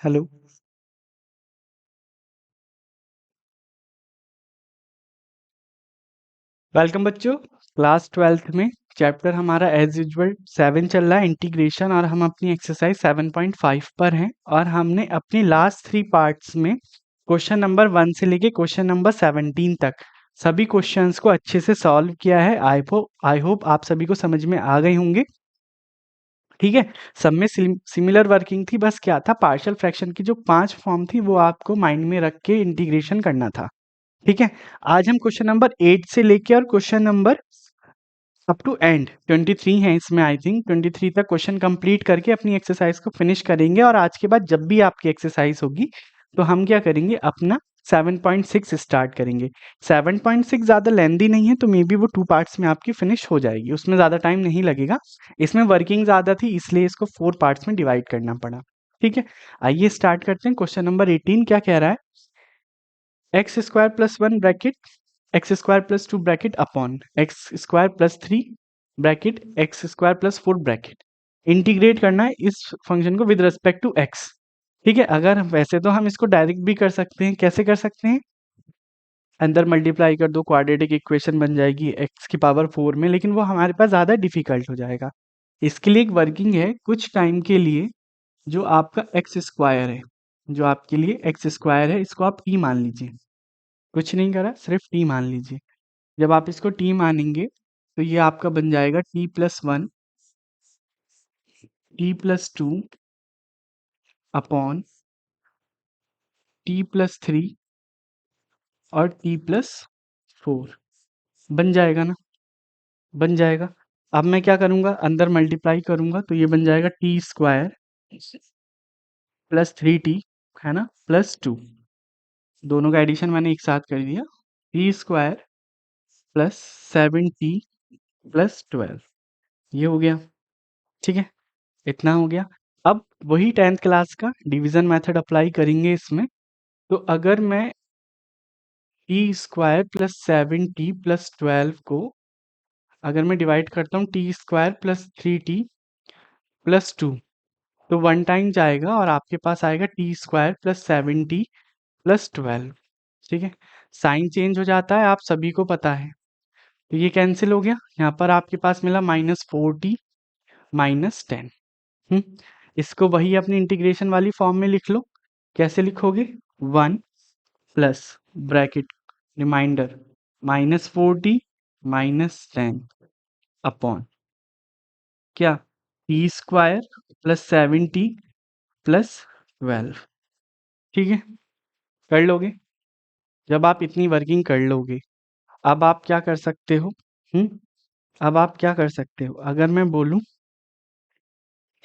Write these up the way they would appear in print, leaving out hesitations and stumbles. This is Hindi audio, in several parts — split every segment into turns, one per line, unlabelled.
हेलो। वेलकम बच्चों। क्लास 12th में चैप्टर हमारा एज यूजुअल 7 चल रहा है, इंटीग्रेशन, और हम अपनी एक्सरसाइज 7.5 पर हैं। और हमने अपनी लास्ट 3 पार्ट्स में क्वेश्चन नंबर 1 से लेके क्वेश्चन नंबर 17 तक सभी क्वेश्चंस को अच्छे से सॉल्व किया है। आई होप आप सभी को समझ में आ गए होंगे। ठीक है, सब में सिमिलर वर्किंग थी, बस क्या था, पार्शियल फ्रैक्शन की जो 5 फॉर्म थी वो आपको माइंड में रख के इंटीग्रेशन करना था। ठीक है, आज हम क्वेश्चन नंबर 8 से लेके और question number up to and 23 है इसमें, आई थिंक 23 तक क्वेश्चन कंप्लीट करके अपनी एक्सरसाइज को फिनिश करेंगे। और आज के बाद जब भी आपकी एक्सरसाइज होगी तो हम क्या करेंगे, अपना 7.6 स्टार्ट करेंगे। 7.6 ज़्यादा लेंदी नहीं है, तो मे बी वो 2 पार्ट्स में आपकी फिनिश हो जाएगी, उसमें ज़्यादा टाइम नहीं लगेगा। इसमें वर्किंग ज़्यादा थी इसलिए इसको 4 पार्ट्स में डिवाइड करना पड़ा। ठीक है, आइए स्टार्ट करते हैं। क्वेश्चन नंबर 18 क्या कह रहा है, x square plus 1 bracket x square plus 2 bracket upon x square plus 3 bracket x square plus 4 bracket integrate करना है इस फंक्शन को विद रिस्पेक्ट टू एक्स। ठीक है, अगर वैसे तो हम इसको डायरेक्ट भी कर सकते हैं। कैसे कर सकते हैं, अंदर मल्टीप्लाई कर दो, क्वाड्रेटिक इक्वेशन बन जाएगी एक्स की पावर 4 में, लेकिन वो हमारे पास ज़्यादा डिफिकल्ट हो जाएगा। इसके लिए एक वर्किंग है, कुछ टाइम के लिए जो आपका एक्स स्क्वायर है, जो आपके लिए एक्स स्क्वायर है, इसको आप टी मान लीजिए। कुछ नहीं करा, सिर्फ टी मान लीजिए। जब आप इसको टी मानेंगे तो ये आपका बन जाएगा t+1 t+2 अपॉन t+3 और t+4 बन जाएगा ना, बन जाएगा। अब मैं क्या करूँगा, अंदर मल्टीप्लाई करूँगा तो ये बन जाएगा t² प्लस 3t, है ना, +2। दोनों का एडिशन मैंने एक साथ कर दिया, t² प्लस 7t प्लस 12, ये हो गया। ठीक है, इतना हो गया। अब वही 10th क्लास का डिवीजन मेथड अप्लाई करेंगे इसमें। तो अगर मैं t² प्लस 7t प्लस 12 को अगर मैं डिवाइड करता हूँ t² प्लस 3t प्लस 2, तो 1 टाइम जाएगा और आपके पास आएगा t² प्लस 7t प्लस 12। ठीक है, साइन चेंज हो जाता है, आप सभी को पता है। तो ये कैंसिल हो गया, यहाँ पर आपके पास मिला -4t -10। इसको वही अपनी इंटीग्रेशन वाली फॉर्म में लिख लो। कैसे लिखोगे, 1 plus bracket reminder -4t -10 upon क्या, t² प्लस 7t प्लस 12। ठीक है, कर लोगे। जब आप इतनी वर्किंग कर लोगे, अब आप क्या कर सकते हो, अब आप क्या कर सकते हो, अगर मैं बोलूं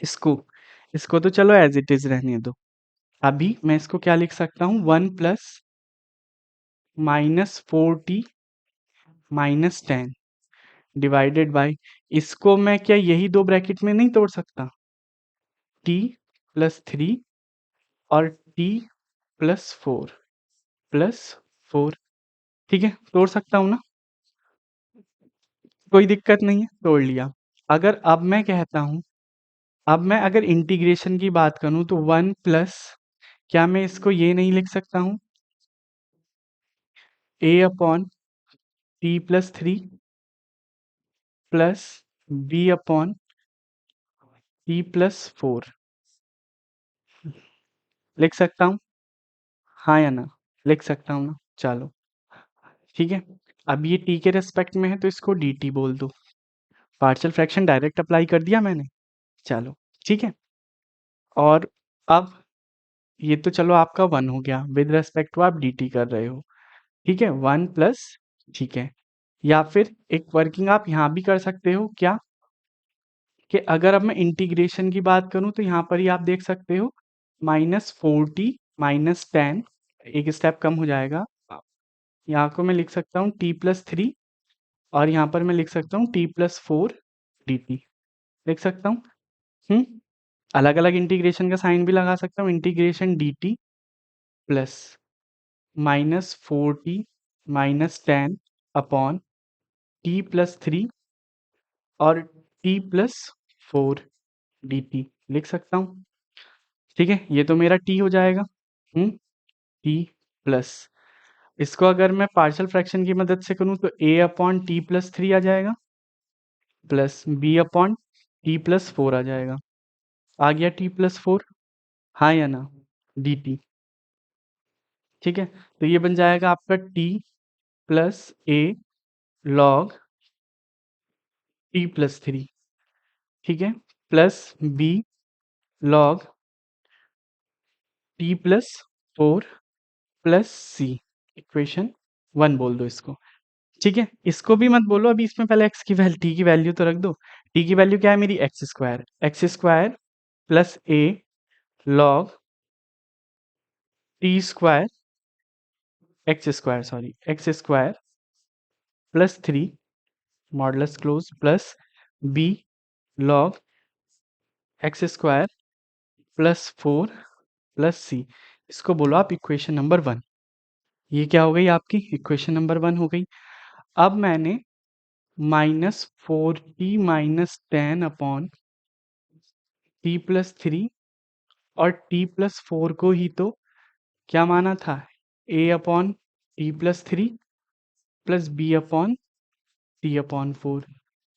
इसको इसको तो चलो एज इट इज रहने दो। अभी मैं इसको क्या लिख सकता हूँ, 1 प्लस -4t -10 डिवाइडेड बाय, इसको मैं क्या यही 2 ब्रैकेट में नहीं तोड़ सकता, t+3 और t+4 ठीक है, तोड़ सकता हूँ ना, कोई दिक्कत नहीं है, तोड़ लिया। अगर अब मैं कहता हूँ, अब मैं अगर इंटीग्रेशन की बात करूँ तो 1 प्लस, क्या मैं इसको ये नहीं लिख सकता हूँ, a/t+3 प्लस b/t+4 लिख सकता हूँ, हाँ या ना, लिख सकता हूँ ना, चलो ठीक है। अब ये t के रेस्पेक्ट में है तो इसको dt बोल दो, पार्शियल फ्रैक्शन डायरेक्ट अप्लाई कर दिया मैंने, चलो ठीक है। और अब ये तो चलो आपका 1 हो गया, विद रेस्पेक्ट टू आप dt कर रहे हो, ठीक है, 1 प्लस, ठीक है। या फिर एक वर्किंग आप यहाँ भी कर सकते हो, क्या कि अगर अब मैं इंटीग्रेशन की बात करूँ तो यहाँ पर ही आप देख सकते हो -4t -10, एक स्टेप कम हो जाएगा। यहाँ को मैं लिख सकता हूँ t+3 और यहाँ पर मैं लिख सकता हूँ t+4 dt, लिख सकता हूँ। अलग अलग इंटीग्रेशन का साइन भी लगा सकता हूँ, integration dt plus -4t -10 upon t+3 और t+4 dt लिख सकता हूँ। ठीक है, ये तो मेरा टी हो जाएगा। टी प्लस, इसको अगर मैं पार्शियल फ्रैक्शन की मदद से करूं तो A upon T plus three आ जाएगा, plus B upon T plus four आ जाएगा। आ गया टी प्लस फोर, हाँ या ना, डी टी। ठीक है, तो ये बन जाएगा आपका T plus A log T plus three. ठीक है, plus B log T plus four plus C, equation one बोल दो इसको। ठीक है, इसको भी मत बोलो अभी, इसमें पहले एक्स की वैल्यू, टी की वैल्यू तो रख दो। टी की वैल्यू क्या है मेरी, X square plus A log T square, X square plus three modulus close plus B log x square plus four plus C, इसको बोलो आप इक्वेशन नंबर वन। ये क्या हो गई आपकी इक्वेशन नंबर वन हो गई। अब मैंने minus four T minus ten upon T plus three और टी प्लस फोर को ही तो क्या माना था, A upon T plus three plus B upon T upon four.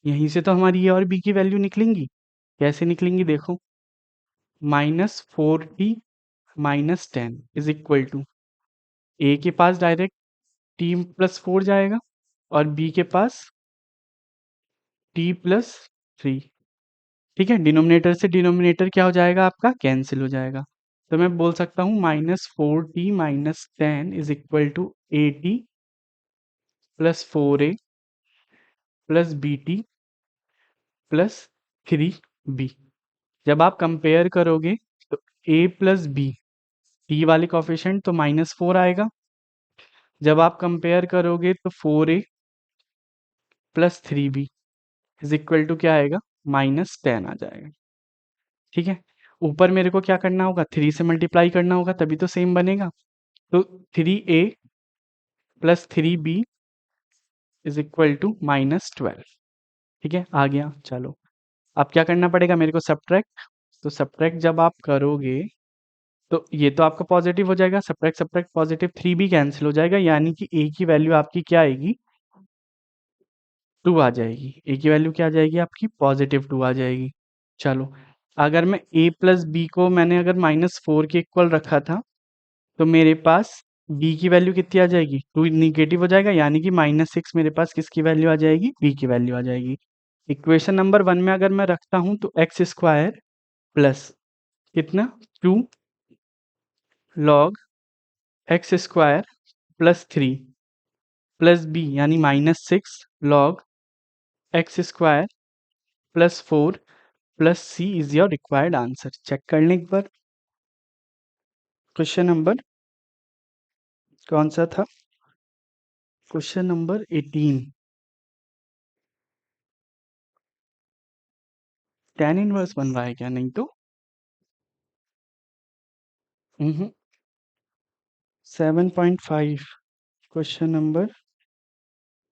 यहीं से तो हमारी ए और बी की वैल्यू निकलेंगी। कैसे निकलेंगी देखो, minus four T minus ten is equal to, ए के पास डायरेक्ट टी प्लस फोर जाएगा और बी के पास टी प्लस थ्री। ठीक है, डिनोमिनेटर से डिनोमिनेटर क्या हो जाएगा आपका, कैंसिल हो जाएगा। तो मैं बोल सकता हूँ minus four T minus ten is equal to A T plus four A plus B T plus three B. जब आप कंपेयर करोगे तो ए प्लस बी, टी वाले कोफिशिएंट तो माइनस फोर आएगा। जब आप कंपेयर करोगे तो four A plus three B is equal to क्या आएगा, माइनस टेन आ जाएगा। ठीक है, ऊपर मेरे को क्या करना होगा, थ्री से मल्टीप्लाई करना होगा तभी तो सेम बनेगा। तो three A plus three B is equal to minus twelve. ठीक है, आ गया। चलो अब क्या करना पड़ेगा मेरे को, सब्ट्रैक्ट। तो सब्ट्रैक्ट जब आप करोगे तो ये तो आपका पॉजिटिव हो जाएगा, सब्ट्रैक्ट सब्ट्रैक्ट पॉजिटिव, थ्री भी कैंसिल हो जाएगा, यानी कि ए की वैल्यू आपकी क्या आएगी, टू आ जाएगी। ए की वैल्यू क्या आ जाएगी आपकी, पॉजिटिव टू आ जाएगी। चलो, अगर मैं ए प्लस बी को मैंने अगर माइनस फोर के इक्वल रखा था तो मेरे पास बी की वैल्यू कितनी आ जाएगी, टू निगेटिव हो जाएगा, यानी कि माइनस सिक्स मेरे पास किसकी वैल्यू आ जाएगी, बी की वैल्यू आ जाएगी। इक्वेशन नंबर वन में अगर मैं रखता हूं तो एक्स स्क्वायर प्लस कितना, two log x square plus three plus B यानी minus six log x square plus four plus C is your required answer. Check कर लें एक बार, क्वेश्चन नंबर कौन सा था, क्वेश्चन नंबर 18। टेन इनवर्स बन रहा है क्या, नहीं तो 7.5, क्वेश्चन नंबर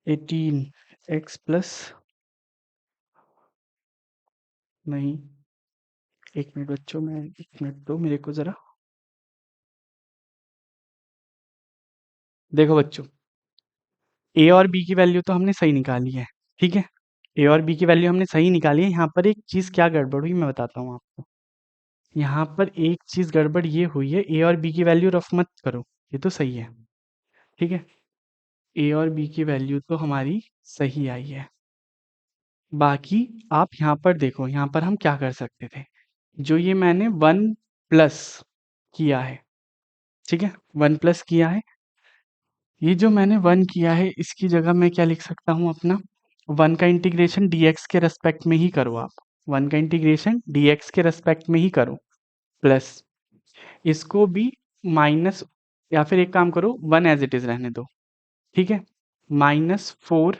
18, एक्स प्लस, नहीं, एक मिनट बच्चों, मैं एक मिनट दो मेरे को जरा। देखो बच्चों, ए और बी की वैल्यू तो हमने सही निकाली है। ठीक है, ए और बी की वैल्यू हमने सही निकाली है। यहाँ पर एक चीज़ क्या गड़बड़ हुई मैं बताता हूँ आपको। यहाँ पर एक चीज़ गड़बड़ ये हुई है, ए और बी की वैल्यू रफ मत करो, ये तो सही है। ठीक है, ए और बी की वैल्यू तो हमारी सही आई है। बाकी आप यहाँ पर देखो, यहाँ पर हम क्या कर सकते थे, जो ये मैंने वन प्लस किया है, ठीक है, वन प्लस किया है, ये जो मैंने वन किया है इसकी जगह मैं क्या लिख सकता हूँ अपना, वन का इंटीग्रेशन डीएक्स के रेस्पेक्ट में ही करो आप, वन का इंटीग्रेशन डीएक्स के रेस्पेक्ट में ही करो, प्लस इसको भी माइनस, या फिर एक काम करो वन एज इट इज रहने दो। ठीक है, माइनस फोर,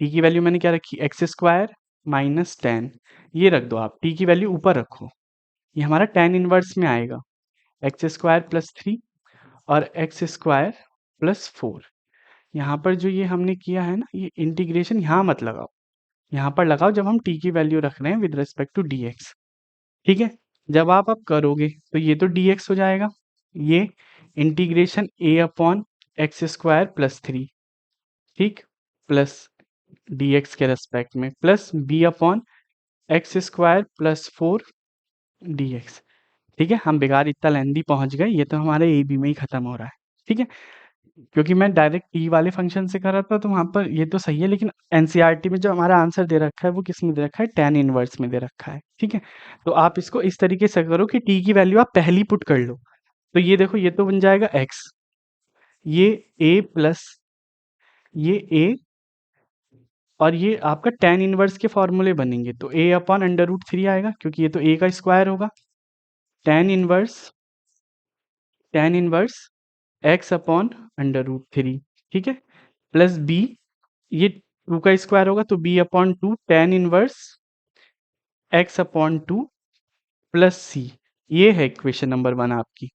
टी की वैल्यू मैंने क्या रखी, एक्स स्क्वायर माइनस टेन, ये रख दो आप, टी की वैल्यू ऊपर रखो, ये हमारा टेन इनवर्स में आएगा, एक्स स्क्वायर प्लस थ्री और एक्स स्क्वायर प्लस फोर। यहाँ पर जो ये हमने किया है ना, ये इंटीग्रेशन यहाँ मत लगाओ, यहाँ पर लगाओ जब हम t की वैल्यू रख रहे हैं विद रिस्पेक्ट टू dx। ठीक है, जब आप अब करोगे तो ये तो dx हो जाएगा, ये integration a upon x square plus three, ठीक, प्लस dx के रेस्पेक्ट में plus b upon x square plus four dx। ठीक है, हम बेकार इतना लेंदी पहुंच गए, ये तो हमारे ए बी में ही खत्म हो रहा है। ठीक है, क्योंकि मैं डायरेक्ट टी वाले फंक्शन से कर रहा था तो वहां पर ये तो सही है, लेकिन एनसीईआरटी में जो हमारा आंसर दे रखा है वो किस में दे रखा है, tan इनवर्स में दे रखा है। ठीक है, तो आप इसको इस तरीके से करो कि टी की वैल्यू आप पहली पुट कर लो। तो ये देखो, ये तो बन जाएगा x, ये a प्लस ये a, और ये आपका tan इनवर्स के फॉर्मूले बनेंगे, तो a upon under root three आएगा क्योंकि ये तो a का स्क्वायर होगा, tan inverse x upon under root three. ठीक है, प्लस b, ये टू का स्क्वायर होगा तो b upon two tan inverse x upon two plus सी। ये है इक्वेशन नंबर वन आपकी।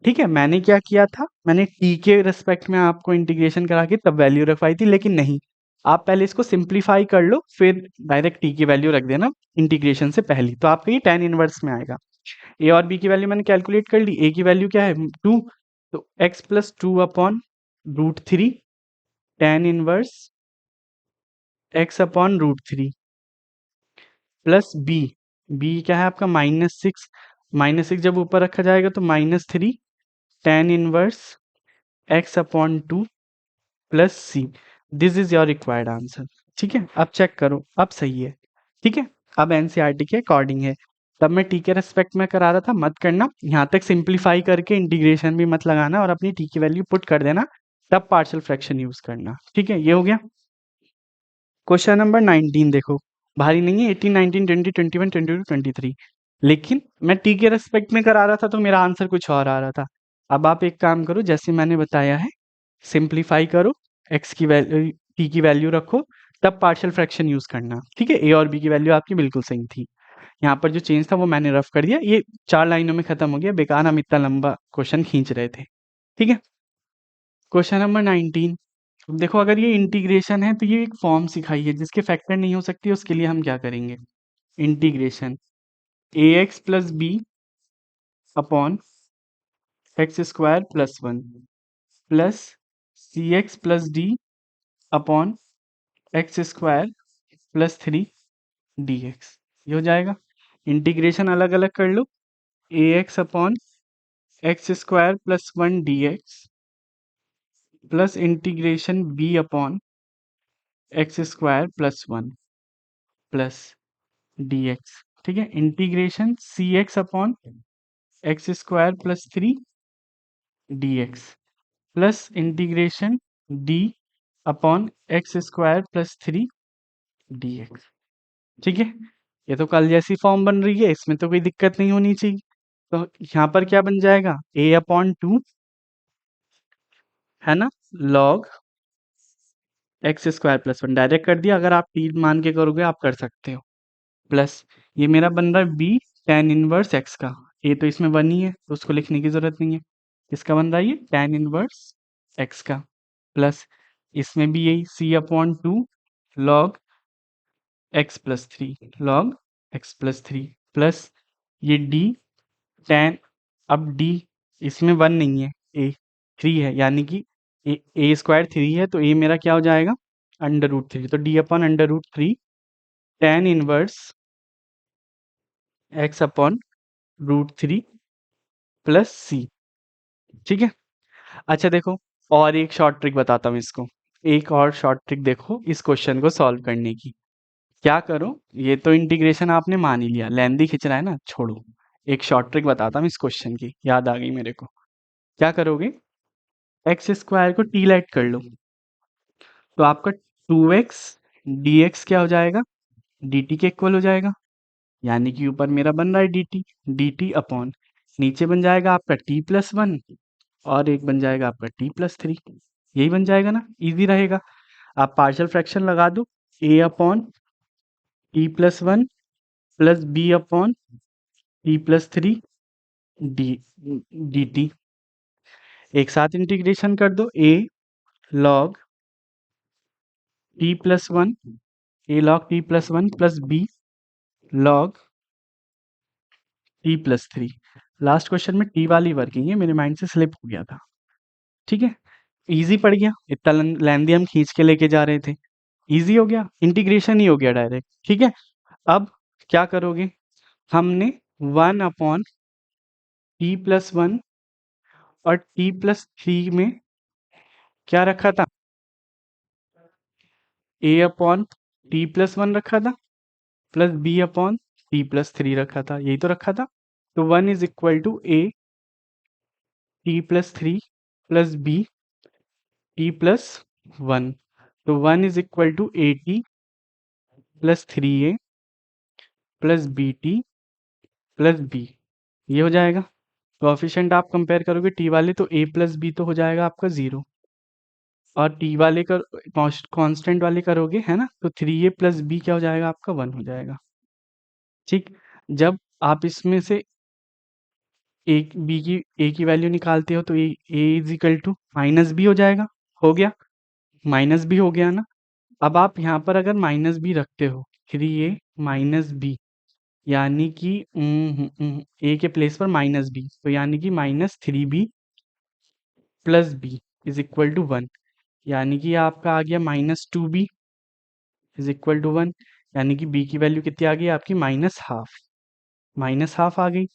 ठीक है, मैंने क्या किया था, मैंने t के रेस्पेक्ट में आपको इंटीग्रेशन करा के तब वैल्यू रखवाई थी, लेकिन नहीं, आप पहले इसको सिंप्लीफाई कर लो फिर डायरेक्ट t की वैल्यू रख देना इंटीग्रेशन से पहले, तो आपका ये tan इनवर्स में आएगा। a और b की वैल्यू मैंने कैलकुलेट कर ली, a की वैल्यू क्या है टू, तो x plus two upon root three tan inverse x upon root three plus B, B क्या है आपका माइनस सिक्स, माइनस सिक्स जब ऊपर रखा जाएगा तो minus three tan inverse x upon two plus C. This is your required answer. ठीक है, अब चेक करो, अब सही है। ठीक है, अब एनसीईआरटी के अकॉर्डिंग है, तब मैं टी के रेस्पेक्ट में करा रहा था, मत करना यहाँ तक, सिंप्लीफाई करके इंटीग्रेशन भी मत लगाना और अपनी टी की वैल्यू पुट कर देना, तब पार्शियल फ्रैक्शन यूज करना। ठीक है, ये हो गया। क्वेश्चन नंबर 19 देखो, भारी नहीं है, 18 19 20 21 22 23, लेकिन मैं टी के रेस्पेक्ट में करा रहा था तो मेरा आंसर कुछ और आ रहा था। अब आप एक काम करो, जैसे मैंने बताया है, सिंप्लीफाई करो, एक्स की वैल्यू टी की वैल्यू रखो, तब पार्शियल फ्रैक्शन यूज करना। ठीक है, ए और बी की वैल्यू आपकी बिल्कुल सही थी, यहाँ पर जो चेंज था वो मैंने रफ कर दिया, ये चार लाइनों में खत्म हो गया, बेकार हम इतना लंबा क्वेश्चन खींच रहे थे। ठीक है, क्वेश्चन नंबर 19, देखो अगर ये इंटीग्रेशन है तो ये एक फॉर्म सिखाई है जिसके फैक्टर नहीं हो सकती, उसके लिए हम क्या करेंगे, integration a x plus B upon x square plus one plus C x plus d upon x square plus three d x. ये हो जाएगा, इंटीग्रेशन अलग अलग कर लो, a x upon x square plus one d x plus integration b upon x square plus one plus d x. ठीक है, integration c x upon x square plus three d x plus integration d upon x square plus three d x. ठीक है, ये तो कल जैसी फॉर्म बन रही है, इसमें तो कोई दिक्कत नहीं होनी चाहिए। तो यहाँ पर क्या बन जाएगा, ए अपॉन टू, है ना, log x square plus one, direct कर दिया, अगर आप टी मान के करोगे आप कर सकते हो, प्लस ये मेरा बन रहा है बी tan इनवर्स एक्स का, ए तो इसमें वन ही है तो उसको लिखने की जरूरत नहीं है, इसका बन रहा है ये tan इनवर्स एक्स का, प्लस इसमें भी यही c upon two log x plus three, log x plus three plus ये डी tan, अब डी इसमें वन नहीं है, ए थ्री है, यानी कि ए स्क्वायर थ्री है तो ए मेरा क्या हो जाएगा अंडर रूट थ्री, तो d upon under root three tan inverse x upon root three plus c. ठीक है, अच्छा देखो, और एक शॉर्ट ट्रिक बताता हूँ इसको, एक और शॉर्ट ट्रिक देखो इस क्वेश्चन को सॉल्व करने की। क्या करो, ये तो इंटीग्रेशन आपने मान ही लिया, लेंदी खिंच रहा है ना, छोड़ो, एक शॉर्ट ट्रिक बताता हूँ इस क्वेश्चन की, याद आ गई मेरे को। क्या करोगे, एक्स स्क्वायर को टी लाइट कर लो, तो आपका टू एक्स डी एक्स क्या हो जाएगा, डी टी के इक्वल हो जाएगा, यानी कि ऊपर मेरा बन रहा है डी टी अपॉन, नीचे बन जाएगा आपका टी प्लस वन और एक बन जाएगा आपका टी प्लस थ्री, यही बन जाएगा ना, इजी रहेगा। आप पार्शियल फ्रैक्शन लगा दो, a upon T plus one plus B upon T plus three d d t, एक साथ इंटीग्रेशन कर दो, a log T plus one, a log T plus one plus B log t+3। Last question में टी वाली वर्किंग है, मेरे माइंड से स्लिप हो गया था। ठीक है, इजी पड़ गया, इतना लेंदी हम खींच के लेके जा रहे थे, इजी हो गया, इंटीग्रेशन ही हो गया डायरेक्ट। ठीक है, अब क्या करोगे, हमने 1/t+1 और t+3 में क्या रखा था, a/t+1 रखा था प्लस b/t+3 रखा था, यही तो रखा था। तो 1 is equal to a t+3 plus b t+1। तो 1 is equal to at+3a plus bt+b, ये हो जाएगा। कोएफिशिएंट आप कंपेयर करोगे टी वाले तो a+b तो हो जाएगा आपका 0, और टी वाले का कांस्टेंट वाले करोगे है ना, तो 3a+b क्या हो जाएगा आपका 1 हो जाएगा। ठीक, जब आप इसमें से एक बी की ए की वैल्यू निकालते हो तो a is equal to minus b हो जाएगा, हो गया, माइनस बी हो गया ना। अब आप यहाँ पर अगर माइनस बी रखते हो, 3a माइनस बी, यानी कि ए के प्लेस पर माइनस बी, तो यानी कि -3b plus B is equal to 1, यानी कि आपका आ गया -2b इज इक्वल टू 1, यानी कि बी की वैल्यू कितनी आ गई आपकी -हाफ, -हाफ आ गई।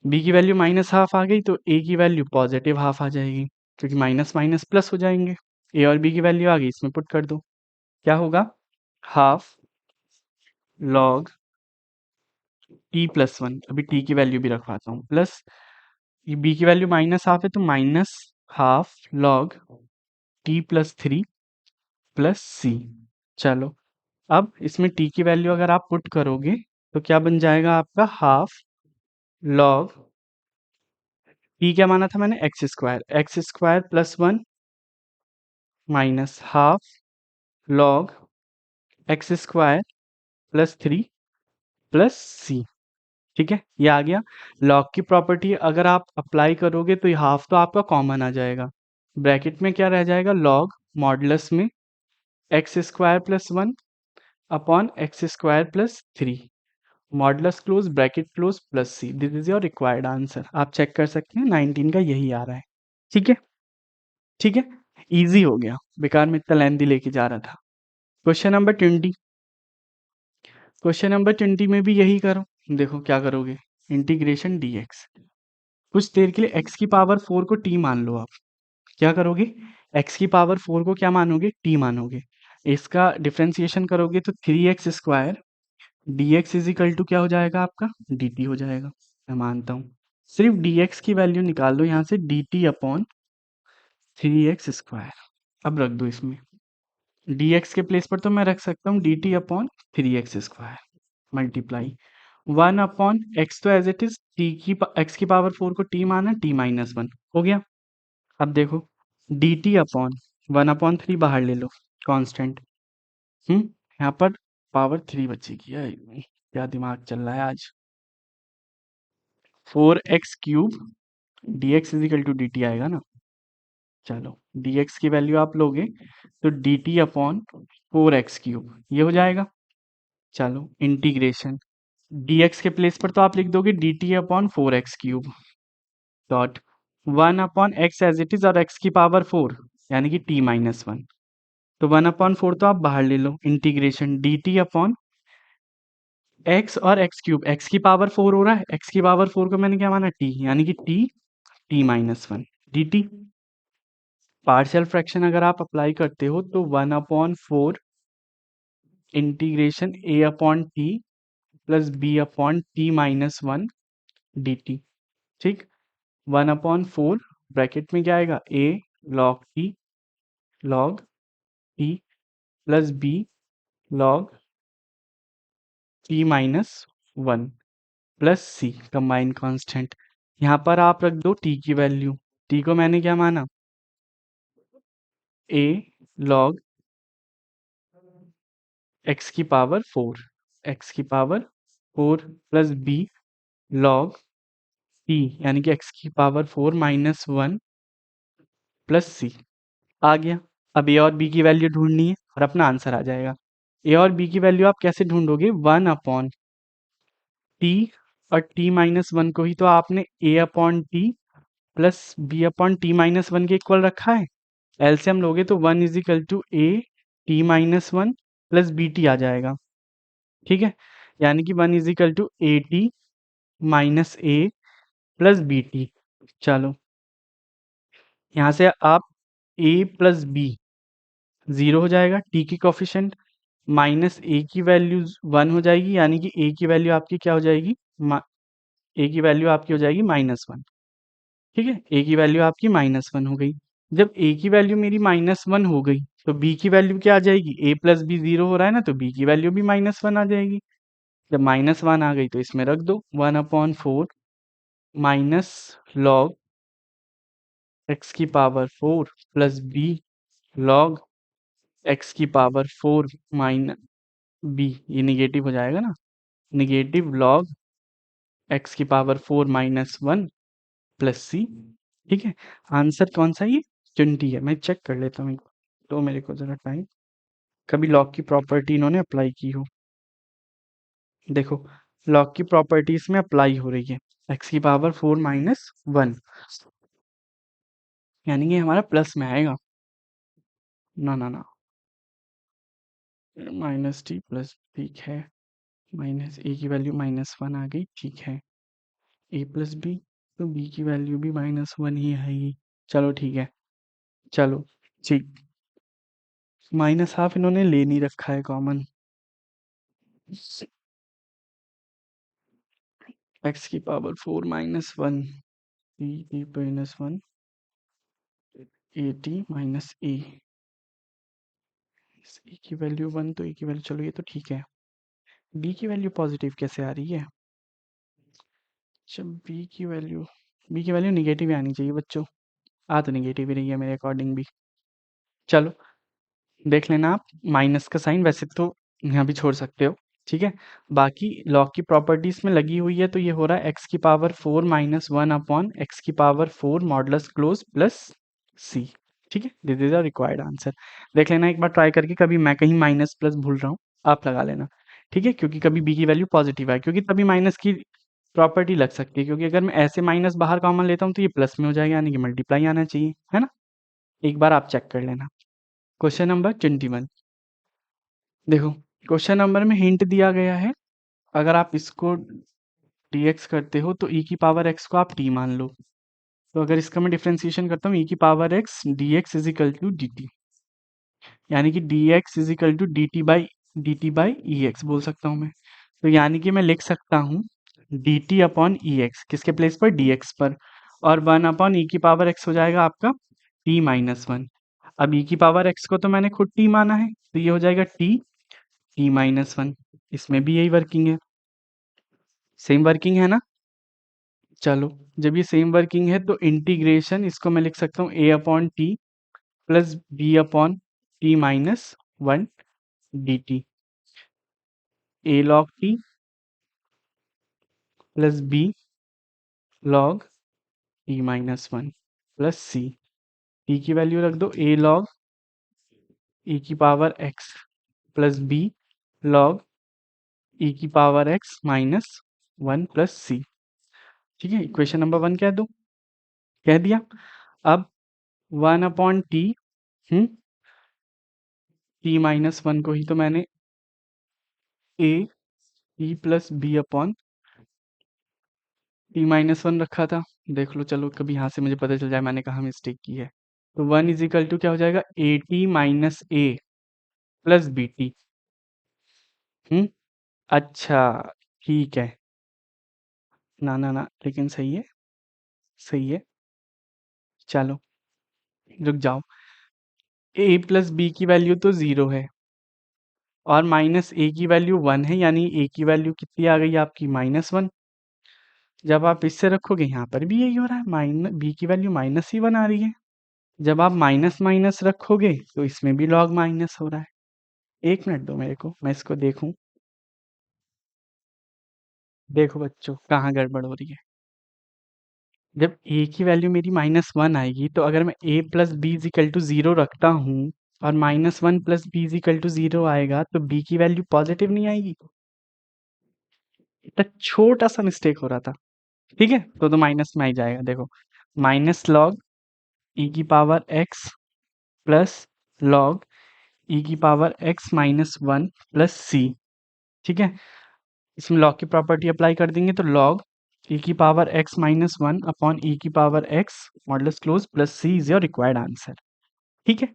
बी की वैल्यू -हाफ आ गई तो ए की वैल्यू पॉजिटिव हाफ आ जाएगी, क्योंकि माइनस माइनस प्लस हो जाएंगे। ए और बी की वैल्यू आ गई, इसमें पुट कर दो, क्या होगा, हाफ लॉग t+1, अभी t की वैल्यू भी रखवाता हूँ, प्लस बी की वैल्यू -हाफ है तो -half log t+3 plus c. चलो, अब इसमें t की वैल्यू अगर आप पुट करोगे तो क्या बन जाएगा आपका, हाफ लॉग t क्या माना था मैंने, x² plus 1 minus half log x² plus 3 plus c. ठीक है, ये आ गया। लॉग की प्रॉपर्टी अगर आप अप्लाई करोगे तो ये हाफ तो आपका कॉमन आ जाएगा, ब्रैकेट में क्या रह जाएगा, लॉग मॉडुलस में x² plus 1 upon x² plus 3, modulus close bracket close plus C. This is your required answer, आप चेक कर सकते हैं 19 का यही आ रहा है। ठीक है, ठीक है, इजी हो गया, बेकार में इतना लेंथी लेके जा रहा था। क्वेश्चन नंबर 20, क्वेश्चन नंबर 20 में भी यही करो, देखो क्या करोगे, इंटीग्रेशन dx, कुछ देर के लिए x की पावर 4 को t मान लो। आप क्या करोगे, x की पावर 4 को क्या मानोगे, t मानोगे, इसका डिफ्रेंसिएशन करोगे तो 3x² dx is equal to क्या हो जाएगा आपका, dt हो जाएगा। मैं मानता हूँ, सिर्फ dx की वैल्यू निकाल दो यहाँ से, dt/3x², अब रख दो इसमें, dx के प्लेस पर तो मैं रख सकता हूँ dt/3x² मल्टीप्लाई 1/x, तो एज इट इज x की पावर 4 को t माना, t-1 हो गया। अब देखो dt/1/3 बाहर ले लो, कांस्टेंट, यहाँ पर पावर 3 बचेगी, क्या दिमाग चल रहा है आज। 4x³ dx is equal to dt आएगा ना, चलो dx की वैल्यू आप लोगे तो dt/4x³ ये हो जाएगा। चलो इंटीग्रेशन dx के प्लेस पर तो आप लिख दोगे dt/4x³ dot 1/x as it is, और x की पावर 4 यानी कि t-1, तो 1/4 तो आप बाहर ले लो, इंटीग्रेशन dt/x और x³ x की पावर 4 हो रहा है, x की पावर 4 को मैंने क्या माना, t, यानी कि t-1 dt। पार्शियल फ्रैक्शन अगर आप अप्लाई करते हो तो 1/4 integration a/t plus b/t-1 dt। ठीक, 1/4 ब्रैकेट में क्या आएगा, a log t plus b log t-1 plus C combine constant. यहाँ पर आप रख दो t की वैल्यू, t को मैंने क्या माना, a log x की पावर 4, x की power 4 plus b log t, यानी कि x की पावर 4-1 प्लस सी, आ गया। अब a और b की वैल्यू ढूंढनी है और अपना आंसर आ जाएगा। a और b की वैल्यू आप कैसे ढूंढोगे, 1/t और t-1 को ही तो आपने a/t प्लस b/t-1 के इक्वल रखा है। एलसीएम लोगे तो 1 is equal to a t-1 plus bt आ जाएगा। ठीक है, यानी कि 1 is equal to at minus a plus bt। चलो, यहाँ से आप a प्लस b 0 हो जाएगा, t की कोफिशिएंट माइनस a की वैल्यू 1 हो जाएगी, यानी कि a की वैल्यू आपकी क्या हो जाएगी, a की वैल्यू आपकी हो जाएगी -1। ठीक है, a की वैल्यू आपकी -1 हो गई। जब a की वैल्यू मेरी -1 हो गई तो b की वैल्यू क्या आ जाएगी, a प्लस b 0 हो रहा है ना, तो b की वैल्यू भी -1 आ जाएगी। जब -1 आ गई तो इसमें रख दो 1/4 माइनस लॉग x की power 4 plus b log x की पावर 4 माइनस b, ये निगेटिव हो जाएगा ना, निगेटिव लॉग x की पावर 4 -1 प्लस c। ठीक है, आंसर कौन सा है ये, 20 है। मैं चेक कर लेता हूँ, तो मेरे को जरा टाइम, कभी लॉग की प्रॉपर्टी इन्होंने अप्लाई की हो। देखो, लॉग की प्रॉपर्टी इसमें अप्लाई हो रही है, x की पावर 4 -1, यानी कि हमारा प्लस में आएगा। ना ना ना, -t प्लस, ठीक है, माइनस a की वैल्यू -1 आ गई, ठीक है, a प्लस b, तो b की वैल्यू भी -1 ही आएगी। चलो ठीक है, चलो ठीक, -हाफ इन्होंने ले नहीं रखा है कॉमन। x की power 4 -1 a -1 at minus a, a की वैल्यू 1 तो a की वैल्यू, चलो ये तो ठीक है। b की वैल्यू पॉजिटिव कैसे आ रही है, जब b की वैल्यू निगेटिव आनी चाहिए बच्चों, आ तो निगेटिव ही रही है मेरे अकॉर्डिंग भी। चलो देख लेना आप, माइनस का साइन वैसे तो यहाँ भी छोड़ सकते हो। ठीक है, बाकी लॉग की प्रॉपर्टीज में लगी हुई है, तो ये हो रहा है एक्स की पावर 4 -1 अपॉन एक्स की power 4 modulus close plus c. ठीक है, this is a required answer. देख लेना एक बार ट्राई करके, कभी मैं कहीं माइनस प्लस भूल रहा हूँ आप लगा लेना। ठीक है, क्योंकि कभी बी की वैल्यू पॉजिटिव आए, क्योंकि तभी माइनस की प्रॉपर्टी लग सकती है, क्योंकि अगर मैं ऐसे माइनस बाहर कॉमन लेता हूँ तो ये प्लस में हो जाएगा, यानी कि मल्टीप्लाई आना चाहिए, है ना। एक बार आप चेक कर लेना। क्वेश्चन नंबर 21, देखो क्वेश्चन नंबर में हिंट दिया गया है, अगर आप इसको dx करते हो तो e की पावर x को आप t मान लो, तो अगर इसका मैं डिफ्रेंसिएशन करता हूँ e की power x dx is equal to dt, यानी कि dx is equal to dt by ex बोल सकता हूँ मैं। तो यानी कि मैं लिख सकता हूँ dt अपॉन ex, किसके प्लेस पर, dx पर, और 1 अपॉन e की पावर x हो जाएगा आपका t-1। अब e की पावर x को तो मैंने खुद t माना है, तो ये हो जाएगा t-1। इसमें भी यही वर्किंग है, सेम वर्किंग है ना। चलो, जब ये सेम वर्किंग है तो इंटीग्रेशन इसको मैं लिख सकता हूँ a/t plus b/t-1 dt, a log t plus b log t-1 plus c। t की वैल्यू रख दो a log e की power x plus b log e की पावर x -1 प्लस c। ठीक है, इक्वेशन नंबर 1 कह दो, कह दिया। अब 1/t, t-1 को ही तो मैंने a t plus b upon t-1 रखा था। देख लो, चलो कभी यहाँ से मुझे पता चल जाए मैंने कहाँ मिस्टेक की है। तो 1 इज इक्वल टू क्या हो जाएगा, at minus a plus bt। अच्छा, ठीक है, ना ना ना, लेकिन सही है, सही है। चलो रुक जाओ, a प्लस b की वैल्यू तो 0 है और माइनस a की वैल्यू 1 है, यानी a की वैल्यू कितनी आ गई आपकी, -1। जब आप इससे रखोगे यहाँ पर भी यही हो रहा है, माइनस b की वैल्यू -1 आ रही है। जब आप माइनस माइनस रखोगे तो इसमें भी लॉग माइनस हो रहा है। 1 मिनट दो मेरे को, मैं इसको देखूं। देखो बच्चों, कहाँ गड़बड़ हो रही है। जब a की वैल्यू मेरी -1 आएगी, तो अगर मैं a plus B is equal to 0 रखता हूँ और -1 प्लस बी इजिकल टू 0 आएगा, तो b की वैल्यू पॉजिटिव नहीं आएगी। इतना छोटा सा मिस्टेक हो रहा था, ठीक है, तो माइनस में आ ही जाएगा। देखो, माइनस लॉग ई की power x plus log e की power x minus one plus c, ठीक है। इसमें लॉग की प्रॉपर्टी अप्लाई कर देंगे तो लॉग ई की power x minus one upon e की power x modulus close plus C is your required answer, ठीक है।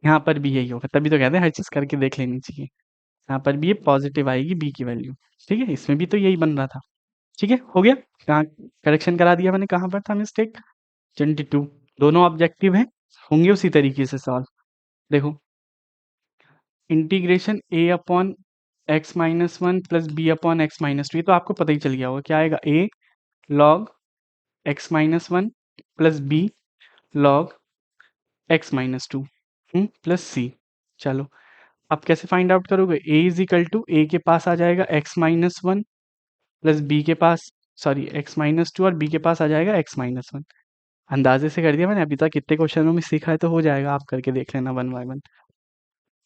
यहाँ पर भी यही होगा, तभी तो कहते हैं हर चीज़ करके देख लेनी चाहिए। यहाँ पर भी ये पॉजिटिव आएगी बी की वैल्यू, ठीक है, इसमें भी तो यही बन रहा था, ठीक है, हो गया। कहाँ करेक्शन करा दिया मैंने, कहाँ पर था मिस्टेक, 22। दोनों ऑब्जेक्टिव हैं, होंगे उसी तरीके से सॉल्व। देखो, integration a upon x minus one plus B upon x minus two, ये तो आपको पता ही चल गया होगा, क्या आएगा, a log x minus one plus B log x minus two plus c. चलो, आप कैसे फाइंड आउट करोगे, ए इज इक्वल टू ए के पास आ जाएगा x minus one plus b के पास, सॉरी एक्स माइनस टू, और बी के पास आ जाएगा एक्स माइनस वन। अंदाजे से कर दिया मैंने, अभी तक कितने क्वेश्चनों में सीखा है, तो हो जाएगा, आप करके देख लेना one by one.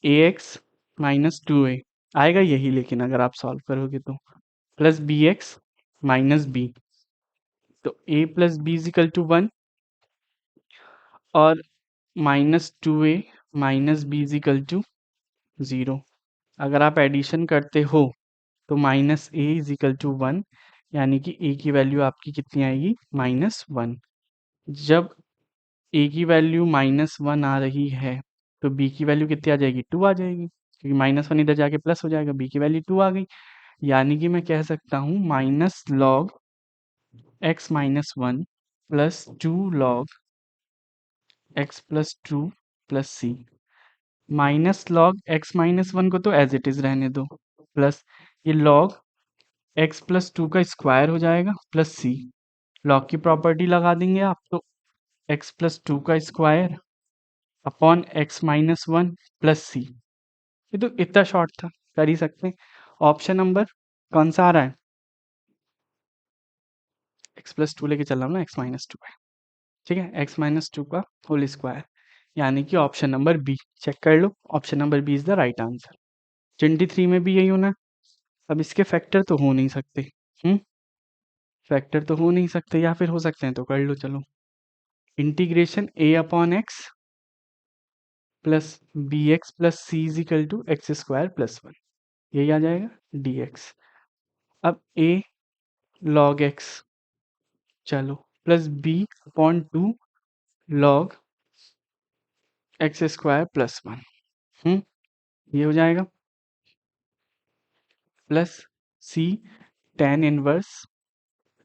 A x minus two a आएगा यही, लेकिन अगर आप सॉल्व करोगे तो plus B x minus b, तो ए plus B is equal to one, और minus two a minus b is equal to zero. अगर आप एडिशन करते हो तो minus a is equal to one, यानी कि ए की वैल्यू आपकी कितनी आएगी, माइनस वन। जब ए की वैल्यू माइनस वन आ रही है तो बी की वैल्यू कितनी आ जाएगी, टू आ जाएगी, क्योंकि माइनस वन इधर जाके प्लस हो जाएगा, बी की वैल्यू टू आ गई। यानी कि मैं कह सकता हूँ minus log x minus one plus two log x plus two plus c. Minus log x minus one को तो एज इट इज रहने दो, प्लस ये लॉग एक्स प्लस टू का स्क्वायर हो जाएगा प्लस सी। लॉग की प्रॉपर्टी लगा देंगे आप, तो एक्स प्लस टू का square upon x minus one plus सी। ये तो इतना शॉर्ट था, कर ही सकते हैं। ऑप्शन नंबर कौन सा आ रहा है, एक्स प्लस टू लेके चल रहा हूँ ना, एक्स माइनस टू है, ठीक है, एक्स माइनस टू का होल स्क्वायर, यानी कि ऑप्शन नंबर बी। चेक कर लो, option number b is the right answer. 23 में भी यही होना है। अब इसके फैक्टर तो हो नहीं सकते, हम्म फैक्टर तो हो नहीं सकते, या फिर हो सकते हैं तो कर लो, चलो। Integration a upon x plus B x plus C is equal to x square plus one, यही आ जाएगा डी एक्स। अब ए लॉग एक्स, चलो, plus B upon two log x square plus one, ये हो जाएगा, plus c tan inverse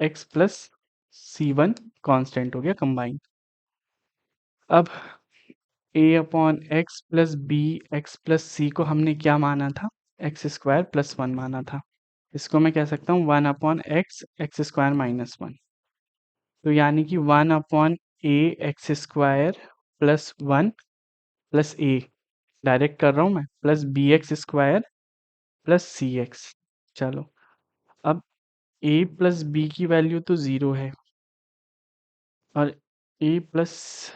x plus c one, constant हो गया कंबाइन। अब a upon x plus B x plus c को हमने क्या माना था, एक्स स्क्वायर प्लस वन माना था। इसको मैं कह सकता हूँ one upon X X square minus one, तो यानी कि one upon A X square plus one plus A, direct कर रहा हूँ मैं, plus B X square plus सी एक्स। चलो, अब ए प्लस बी की वैल्यू तो ज़ीरो है, और ए प्लस,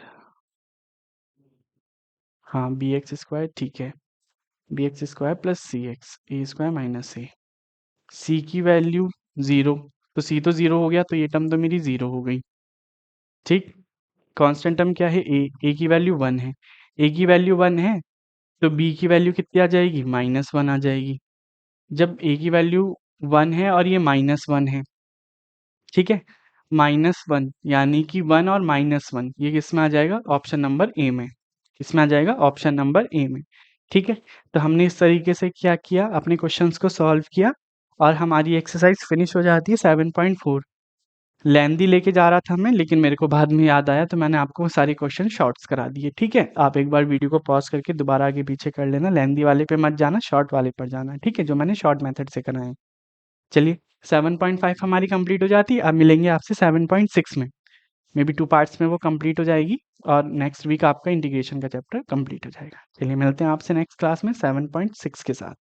हाँ, बी एक्स स्क्वायर ठीक है, B X square plus C X, A square minus A, C की वैल्यू ज़ीरो, तो सी तो ज़ीरो हो गया, तो ये टर्म तो मेरी ज़ीरो हो गई, ठीक। कांस्टेंट टर्म क्या है, ए की वैल्यू वन है, ए की वैल्यू वन है, तो बी की वैल्यू कितनी आ जाएगी, माइनस वन आ जाएगी। जब ए की वैल्यू वन है और ये माइनस वन है, ठीक है, माइनस वन यानी कि वन और माइनस वन, ये किस में आ जाएगा, ऑप्शन नंबर ए में, किसमें आ जाएगा, ऑप्शन नंबर ए में, ठीक है। तो हमने इस तरीके से क्या किया, अपने क्वेश्चंस को सॉल्व किया, और हमारी एक्सरसाइज फिनिश हो जाती है 7.4। लेंदी लेके जा रहा था मैं, लेकिन मेरे को बाद में याद आया, तो मैंने आपको सारे क्वेश्चन शॉर्ट्स करा दिए, ठीक है। आप एक बार वीडियो को पॉज करके दोबारा आगे पीछे कर लेना, लेंदी वाले पे मत जाना, शॉर्ट वाले पर जाना, ठीक है, जो मैंने शॉर्ट मेथड से कराए। चलिए, 7.5 हमारी कंप्लीट हो जाती है। अब मिलेंगे आपसे 7.6 में, मे बी 2 पार्ट्स में वो कंप्लीट हो जाएगी, और नेक्स्ट वीक आपका इंटीग्रेशन का चैप्टर कंप्लीट हो जाएगा। चलिए, मिलते हैं आपसे नेक्स्ट क्लास में 7.6 के साथ।